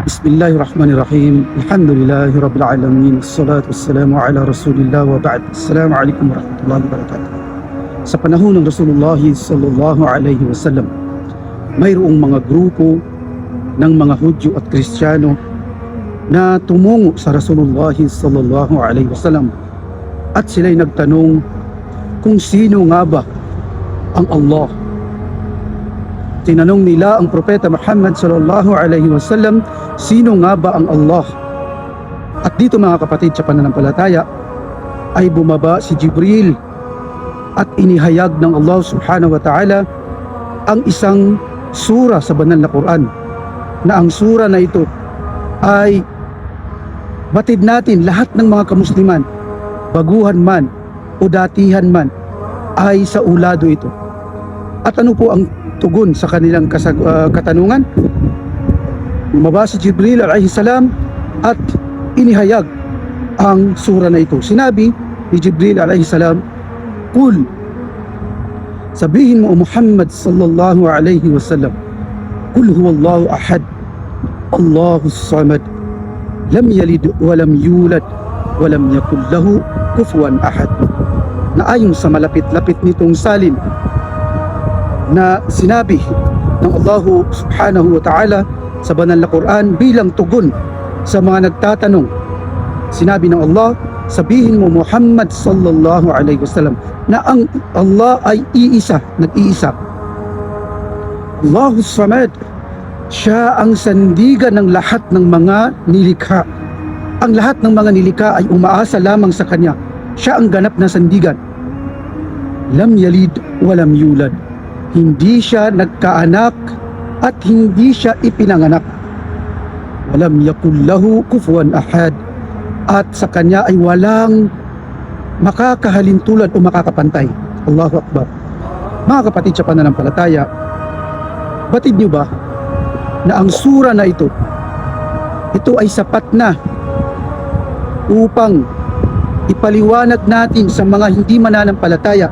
Bismillahirrahmanirrahim. Alhamdulillahi Rabbil Alamin. Assalatu wassalamu ala Rasulillah wa ba'd. Assalamualaikum warahmatullahi wabarakatuh. Sa panahon ng Rasulullah sallallahu alaihi wasallam, mayroong mga grupo ng mga Hudyo at Kristiyano na tumungo sa Rasulullah sallallahu alaihi wasallam at sila'y nagtanong kung sino nga ba ang Allah. Tinanong nila ang Propeta Muhammad sallallahu alaihi wasallam, sino nga ba ang Allah? At dito mga kapatid sa pananampalataya ay bumaba si Jibril at inihayag ng Allah subhanahu wa ta'ala ang isang sura sa banal na Quran, na ang sura na ito ay batid natin lahat ng mga kamusliman, baguhan man o datihan man, ay sa ulado ito. At ano po ang tugon sa kanilang katanungan? Bumaba si Jibril alayhi salam at inihayag ang sura na ito. Sinabi ni Jibril alayhi salam, "Qul," sabihin mo Muhammad sallallahu alayhi wasallam, "Qul huwallahu ahad, Allahus samad, lam yalid wa lam yulad wa lam yakul lahu kufuwan ahad." Na ayon sa malapit-lapit nitong salin na sinabi ng Allah subhanahu wa ta'ala sa banal na Quran bilang tugon sa mga nagtatanong. Sinabi ng Allah, sabihin mo Muhammad sallallahu alaihi wasallam na ang Allah ay iisa, nag-iisa. Allahus samad, siya ang sandigan ng lahat ng mga nilikha. Ang lahat ng mga nilikha ay umaasa lamang sa Kanya. Siya ang ganap na sandigan. Lam yalid wa lam yulad, hindi siya nagkaanak at hindi siya ipinanganak. Walam yakul lahu kufuwan ahad, at sa Kanya ay walang makakahalintulad o makakapantay. Allahu Akbar. Mga kapatid sa pananampalataya, batid niyo ba na ang sura na ito ay sapat na upang ipaliwanag natin sa mga hindi mananampalataya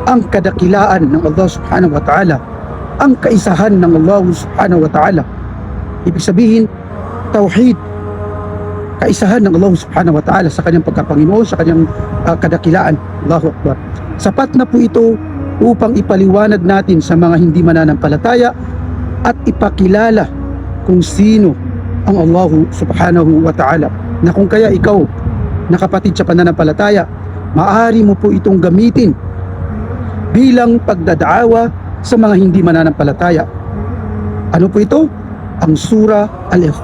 ang kadakilaan ng Allah subhanahu wa ta'ala, ang kaisahan ng Allah subhanahu wa ta'ala. Ibig sabihin, tauhid, kaisahan ng Allah subhanahu wa ta'ala sa kanyang pagkapanginoon, sa kanyang kadakilaan. Allahu Akbar. Sapat na po ito upang ipaliwanag natin sa mga hindi mananampalataya at ipakilala kung sino ang Allah subhanahu wa ta'ala. Na kung kaya ikaw, na kapatid sa pananampalataya, maaari mo po itong gamitin bilang pagdadaawa sa mga hindi mananampalataya. Ano po ito? Ang Surah Al-Ikhlas.